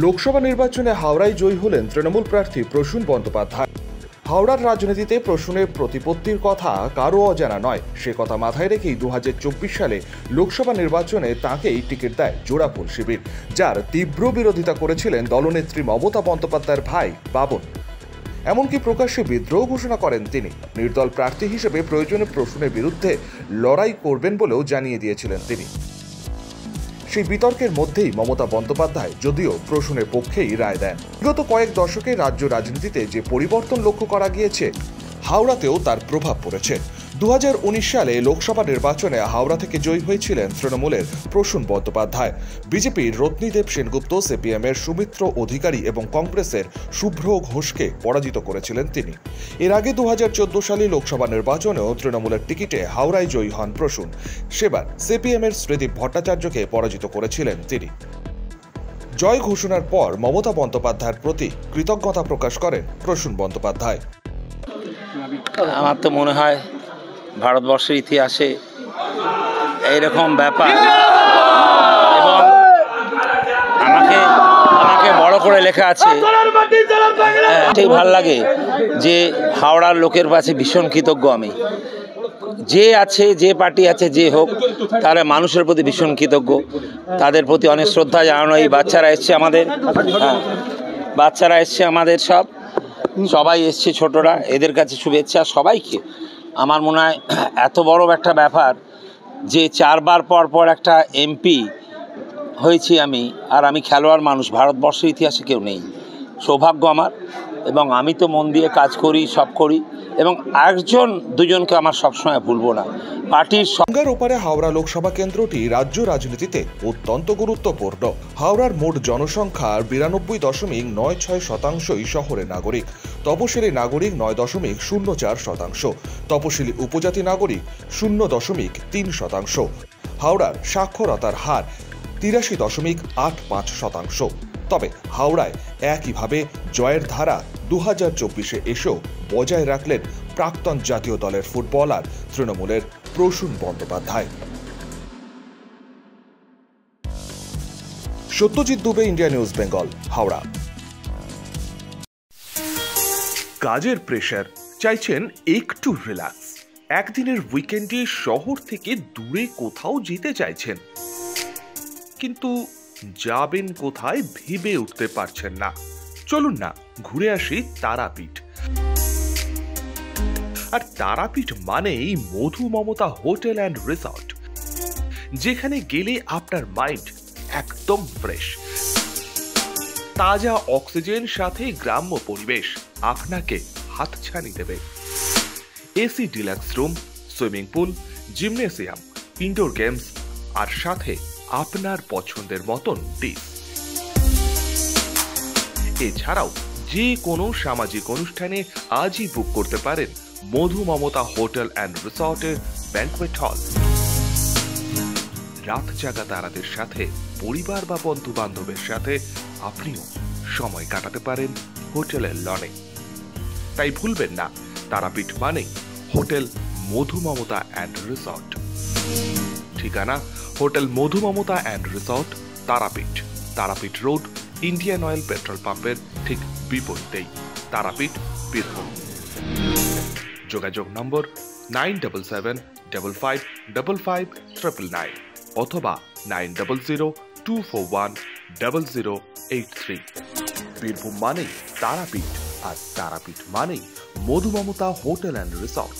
লোকসভা নির্বাচনে হাওড়ায় জয়ী হলেন তৃণমূল প্রার্থী প্রসূন বন্দ্যোপাধ্যায়। হাওড়ার রাজনীতিতে প্রসূনের প্রতিপত্তির কথা কারও অজানা নয়। সে কথা মাথায় রেখেই 2024 সালে লোকসভা নির্বাচনে তাঁকেই টিকিট দেয় জোড়াফুল শিবির, যার তীব্র বিরোধিতা করেছিলেন দলনেত্রী মমতা বন্দ্যোপাধ্যায়ের ভাই বাবন। এমনকি প্রকাশ্যে বিদ্রোহ ঘোষণা করেন তিনি। নির্দল প্রার্থী হিসেবে প্রয়োজনে প্রসূনের বিরুদ্ধে লড়াই করবেন বলেও জানিয়ে দিয়েছিলেন তিনি। সেই বিতর্কের মধ্যেই মমতা বন্দ্যোপাধ্যায় যদিও প্রসূনের পক্ষেই রায় দেন। বিগত কয়েক দশকে রাজ্য রাজনীতিতে যে পরিবর্তন লক্ষ্য করা গিয়েছে, হাওড়াতেও তার প্রভাব পড়েছে। 2019 সালে লোকসভা নির্বাচনে হাওড়া থেকে জয়ী হয়েছিলেন তৃণমূলের প্রসূন বন্দ্যোপাধ্যায়। বিজেপির রত্নীদেব সেনগুপ্ত, সিপিএমের সুমিত্র অধিকারী এবং কংগ্রেসের শুভ্র ঘোষকে পরাজিত করেছিলেন তিনি। এর আগে 2014 সালে লোকসভা নির্বাচনেও তৃণমূলের টিকিটে হাওড়ায় জয়ী হন প্রসূন। সেবার সিপিএমের শ্রীদীপ ভট্টাচার্যকে পরাজিত করেছিলেন তিনি। জয় ঘোষণার পর মমতা বন্দ্যোপাধ্যায়ের প্রতি কৃতজ্ঞতা প্রকাশ করেন প্রসূন বন্দ্যোপাধ্যায়। আমার তো মনে হয় ভারতবর্ষের ইতিহাসে এইরকম ব্যাপার, এবং আমাকে বড় করে লেখা আছে। ঠিক ভাল লাগে যে হাওড়ার লোকের কাছে ভীষণ কৃতজ্ঞ আমি। যে আছে, যে পার্টি আছে, যে হোক, তারা মানুষের প্রতি ভীষণ কৃতজ্ঞ। তাদের প্রতি অনেক শ্রদ্ধা জানানো। এই বাচ্চারা এসছে আমাদের, সবাই এসছে, ছোটরা, এদের কাছে শুভেচ্ছা সবাইকে। আমার মনে হয় এত বড় একটা ব্যাপার যে 4 বার পর একটা এমপি হয়েছি আমি, আর আমি খেলোয়াড় মানুষ। ভারতবর্ষের ইতিহাসে কেউ নেই। সৌভাগ্য আমার, এবং আমি তো মন দিয়ে কাজ করি, সব করি, এবং একজন দুজনকে আমার সবসময় ভুলবো না। পার্টির গঙ্গার ওপারে হাওড়া লোকসভা কেন্দ্রটি রাজ্য রাজনীতিতে অত্যন্ত গুরুত্বপূর্ণ। হাওড়ার মোট জনসংখ্যার 92.96% শহরের নাগরিক, তপশিলি নাগরিক 9.04%, তপশিলি উপজাতি নাগরিক 0.3%। হাওড়ার সাক্ষরতার হার 83.85%। তবে হাওড়ায় একইভাবে জয়ের ধারা 2024-এ এসেও বজায় রাখলেন প্রাক্তন জাতীয় দলের ফুটবলার তৃণমূলের Prasun Bandyopadhyay. Satyajit Dubey, India news Bengal, Howrah. কাজের প্রেশার, চাইছেন একটু রিল্যাক্স। একদিনের উইকেন্ডে শহর থেকে দূরে কোথাও যেতে চাইছেন, কিন্তু যাবেন কোথায় ভেবে উঠতে পারছেন না। চলুন না ঘুরে আসি তারাপীঠ। আর তারাপীঠ মানেই মধু মমতা হোটেল অ্যান্ড রিসর্ট, যেখানে গেলে আপনার মাইন্ড একদম ফ্রেশ। তাজা অক্সিজেন সাথে গ্রাম্য পরিবেশ আপনাকে হাতছানি দেবে। AC deluxe room, swimming pool, gymnasium, indoor games, আর সাথে আপনার পছন্দের মতন ডিশ। এছাড়াও যে কোনো সামাজিক অনুষ্ঠানে আজই বুক করতে পারেন মধু মমতা হোটেল অ্যান্ড রিসর্টের ব্যাংকুয়েট হল। রাত জাগা তারাদের সাথে, পরিবার বা বন্ধু বান্ধবের সাথে আপনিও সময় কাটাতে পারেন হোটেলের লনে। তাই ভুলবেন না, তারাপীঠ মানেই hotel Madhu Mamata and resort. ঠিকানা hotel Madhu Mamata and resort, Tarapith, Tarapith road, Indian oil petrol পাম্পের ঠিক বিপরীতেই, তারাপীঠ, বীরভূম। যোগাযোগ নম্বর 9775555599 অথবা 9002410083। বীরভূম মানেই তারাপীঠ, আর তারাপীঠ মানেই মধু মমতা হোটেল অ্যান্ড রিসর্ট।